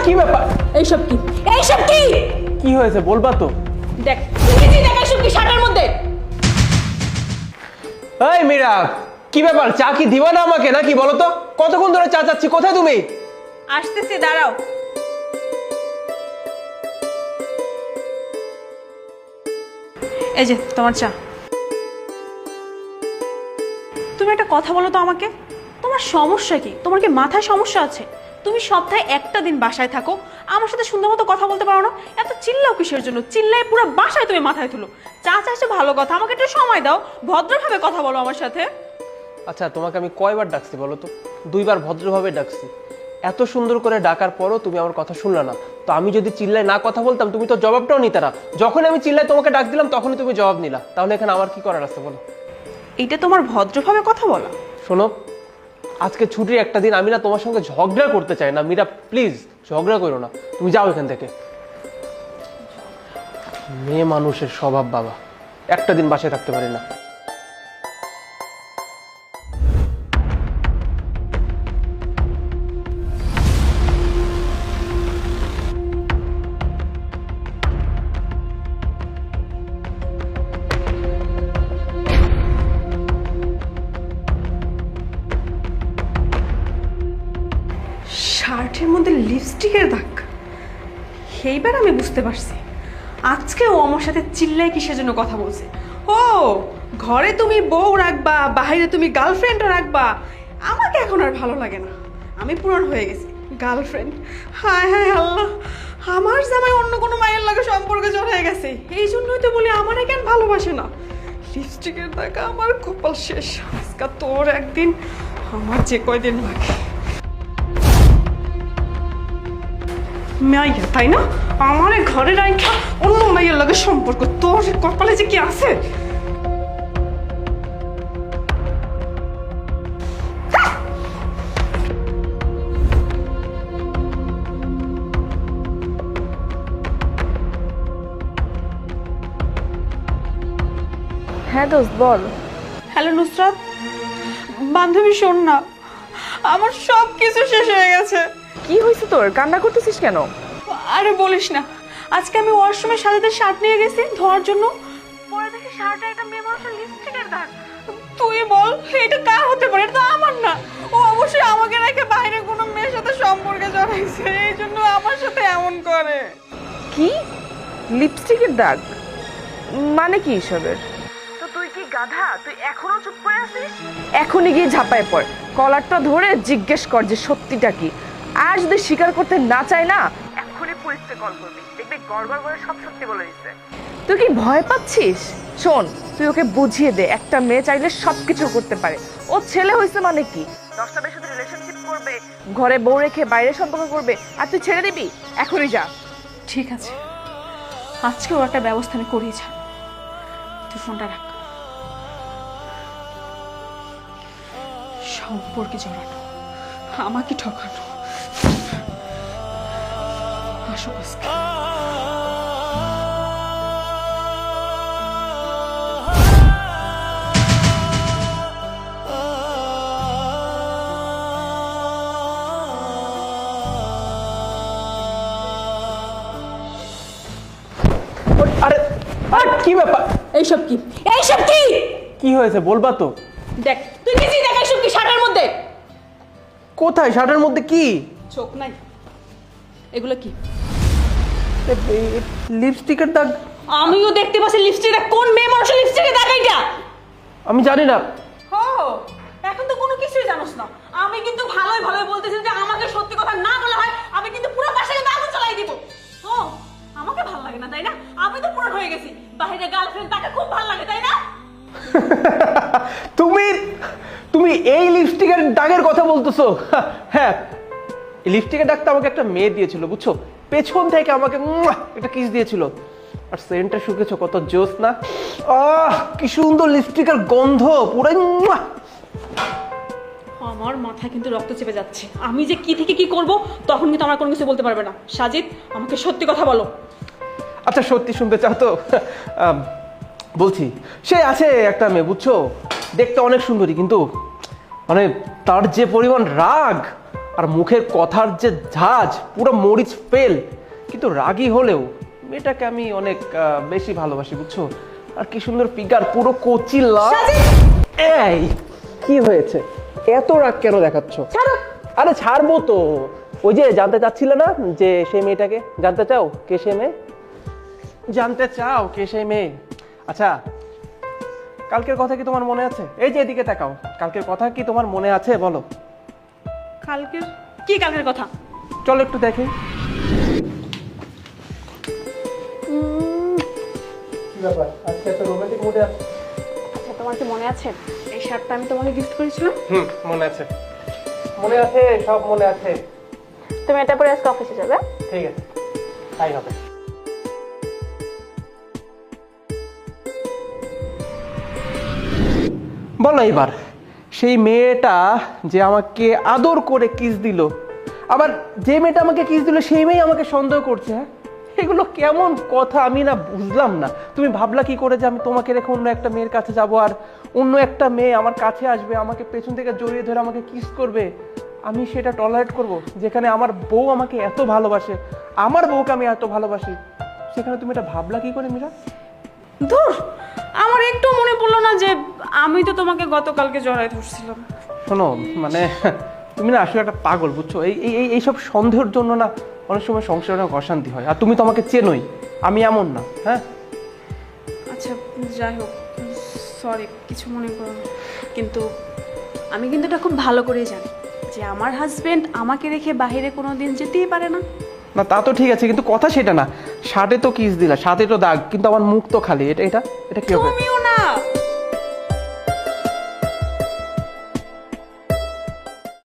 কি ব্যাপার? এইসব কি? এইসব কি? কি হয়েছে বলবা তো? দেখ তুই কি দেখ এইসব কি শাটার মধ্যে? এই মীরা, কি ব্যাপার? চা কি দিবা না আমাকে নাকি বলো তো? কতক্ষণ ধরে চা চাচ্ছি, কোথায় তুমি? আসতেছি, দাঁড়াও। এই যে তোমার চা। তুমি একটা কথা বলো তো আমাকে, তোমার সমস্যা কি? তোমার কি মাথায় সমস্যা আছে? তুমি সপ্তাহে একটা দিন বাসায় থাকো, আমার সাথে সুন্দর মতো কথা বলতে পারো না? এত চিল্লাও কিসের জন্য? চিল্লায় পুরো বাসায় তুমি মাথায় তুলো। চা চাইছো ভালো কথা, আমাকে একটু সময় দাও, ভদ্রভাবে কথা বলো আমার সাথে। আচ্ছা, তোমাকে আমি কয়বার ডাকছি বলো তো? দুইবার ভদ্রভাবে ডাকছি। এত সুন্দর করে ডাকার পরও তুমি আমার কথা শুনলে না। তো আমি যদি চিল্লায় না কথা বলতাম, তুমি তো জবাবটাও নিতে না। যখন আমি চিল্লায় তোমাকে ডাক দিলাম, তখনই তুমি জবাব নিলা। তাহলে এখানে আমার কি করার আছে বলো? এইটা তোমার ভদ্রভাবে কথা বলা? শোনো, আজকে ছুটির একটা দিন, আমি না তোমার সঙ্গে ঝগড়া করতে চাই না। মীরা প্লিজ ঝগড়া করো না, তুমি যাও এখান থেকে। মেয়ে মানুষের স্বভাব বাবা, একটা দিন বাসায় থাকতে পারি না। শার্টের মধ্যে লিপস্টিকের দাগ। এইবার আমি বুঝতে পারছি আজকে ও আমার সাথে চিল্লায় কিসের জন্য কথা বলছে। ও, ঘরে তুমি বউ রাখবা, বাইরে তুমি গার্লফ্রেন্ডও রাখবা। আমাকে এখন আর ভালো লাগে না, আমি পূরণ হয়ে গেছি। গার্লফ্রেন্ড, হায় হায় আল্লাহ, আমার জামাই অন্য কোনো মায়ের লাগে সম্পর্কে জড় হয়ে গেছে। এই জন্যই তো বলি আমারে কেন ভালোবাসে না। লিপস্টিকের দাগ, আমার কপাল শেষ। আজকে তোর একদিন, আমার যে কয়দিন লাগে। মাইয়া তাই না? আমার ঘরে রাখা অন্য মাইয়ের লাগে সম্পর্ক, তোর কপালে যে কি আছে? হ্যাঁ দোস্ত বল। হ্যালো নুসরাত, বান্ধবী শোন না, আমার সব কিছু শেষ হয়ে গেছে। কি হয়েছে তোর? কান্না করতেছিস কেন? আরে বলিস না, আজকে আমি ওয়াশরুমে সাজাতে শার্ট নিয়ে গেছি ধোয়ার জন্য, পরে দেখি শার্টে একটা মেয়ে মানুষের লিপস্টিকের দাগ। তুই বল এটা কার হতে পারে? এটা তো আমার না। ও অবশ্যই আমাকে রেখে বাইরে কোনো মেয়ের সাথে সম্পর্কে জড়াইছে, এই জন্য আমার সাথে এমন করে। কি লিপস্টিকের দাগ? মানে কি এসবের? তো তুই কি গাধা? তুই এখনো চুপ করে আছিস? এখনই গিয়ে ঝাঁপায় পড়, কলারটা ধরে জিজ্ঞেস কর যে সত্যিটা কি। আর যদি স্বীকার করতে না চায় না, এখনই পুলিশকে কল করবি, দেখবি গড়গড় করে সব সত্যি বলে দিচ্ছে। তুই কি ভয় পাচ্ছিস? শোন, তুই ওকে বুঝিয়ে দে একটা মেয়ে চাইলে সবকিছু করতে পারে। ও ছেলে হয়েছে মানে কি 10টা মেয়ের সাথে রিলেশনশিপ করবে, ঘরে বউ রেখে বাইরে সম্পর্ক করবে, আর তুই ছেড়ে দিবি? এখনই যা। ঠিক আছে, আজকে ওর একটা ব্যবস্থা আমি করিয়ে ছাড়। তুই ফোনটা রাখ। সম্পর্কে জড়ানো, আমাকে ঠকানো। আসো আজকে। আরে আরে কি ব্যাপার? এইসব কি? এইসব কি? কি হয়েছে বলবা তো? দেখ তুই কিছুই দেখ, এইসব কি শার্টের মধ্যে? কোথায়? শার্টের মধ্যে কি? চোখ নাই? এগুলো কি? লিপস্টিকের দাগ। আমিও দেখতে পাচ্ছি লিপস্টিকটা। কোন মেয়ে মানুষের লিপস্টিকের দাগ এটা? আমি জানি না। ও, এখন তো কোনো কিছুই জানোস না। আমি কিন্তু ভালোই ভালোই বলতেছি যে আমাকে সত্যি কথা না বলা হয়, আমি কিন্তু পুরো বাসায় আগুন জ্বালাই দিব। ও, আমাকে ভালো লাগে না তাই না? আমি তো পুরো হয়ে গেছি। বাইরে গার্লফ্রেন্ড তাকে খুব ভালো লাগে তাই না? তুমি তুমি এই লিপস্টিকের দাগের কথা বলতেছো? হ্যাঁ, এই লিপস্টিকের দাগটা আমাকে একটা মেয়ে দিয়েছিল বুঝছো, পেছন থেকে আমাকে একটা কিস দিয়েছিল। আর সেন্টটা শুকেছো কত জোস না? কি সুন্দর লিপস্টিকের গন্ধ, পুরাই। আমার মাথায় কিন্তু রক্ত চেপে যাচ্ছে। আমি যে কি থেকে কি করব তখন কিন্তু আমার কোনো কিছু বলতে পারবে না। সাজিদ, আমাকে সত্যি কথা বলো। আচ্ছা সত্যি শুনতে চাও তো? বলছি, সে আছে একটা মেয়ে বুঝছো, দেখতে অনেক সুন্দরী, কিন্তু মানে তার যে পরিমাণ রাগ, আর মুখের কথার যে ঝাঁজ পুরো মরিচ ফেল। কিন্তু রাগী হলেও মেয়েটাকে আমি অনেক বেশি ভালোবাসি বুঝছো। আর কি সুন্দর ফিগার, পুরো কচি লাল। এই কি হয়েছে, এত রাগ কেন দেখাচ্ছ? আরে ছাড়বো তো। ওই যে জানতে চাচ্ছিলে না যে সেই মেয়েটাকে, জানতে চাও কে সে মেয়ে? জানতে চাও কে সেই মেয়ে? আচ্ছা, কালকের কথা কি তোমার মনে আছে? এই যে এদিকে তাকাও, কালকের কথা কি তোমার মনে আছে বলো? কালকের কি কালকের কথা? চলো একটু দেখি। কি ব্যাপার, আজকে এত রোমান্টিক মুডে আছো? আচ্ছা, তোমার কি মনে আছে এই শার্টটা আমি তোমাকে গিফট করেছিলাম? মনে আছে, মনে আছে, সব মনে আছে। তুমি এটা পরে আজকে অফিসে যাবে? ঠিক আছে, তাই হবে। বলো এবার, সেই মেয়েটা যে আমাকে আদর করে কিস দিল, আবার যে মেয়েটা আমাকে কিস দিল সেই মেয়ে আমাকে সন্দেহ করছে, হ্যাঁ? এগুলো কেমন কথা আমি না বুঝলাম না। তুমি ভাবলা কি করে যে আমি তোমাকে রেখে অন্য একটা মেয়ের কাছে যাব, আর অন্য একটা মেয়ে আমার কাছে আসবে, আমাকে পেছন থেকে জড়িয়ে ধরে আমাকে কিস করবে? আমি সেটা টলারেট করব? যেখানে আমার বউ আমাকে এত ভালোবাসে, আমার বউকে আমি এত ভালোবাসি, সেখানে তুমি এটা ভাবলা কি করে মীরা? ধুর, আমার একটু মনে পড়লো না যে আমি তো তোমাকে গতকালকে জড়ায় ধরছিলাম। শোনো, মানে তুমি না আসলে একটা পাগল বুঝছো। এইসব সন্দেহের জন্য না অনেক সময় সংসারে অনেক অশান্তি হয়। আর তুমি তো আমাকে চেনোই, আমি এমন না। হ্যাঁ আচ্ছা, যাই হোক, সরি, কিছু মনে করো না। কিন্তু আমি কিন্তু এটা খুব ভালো করেই জানি যে আমার হাজবেন্ড আমাকে রেখে বাইরে কোনো দিন যেতেই পারে না। না, তা তো ঠিক আছে, কিন্তু কথা সেটা না। শার্টে তো কিস দিলা, শার্টে তো দাগ, কিন্তু আমার মুখ তো খালি। এটা এটা এটা কি হবে? তুমিও না,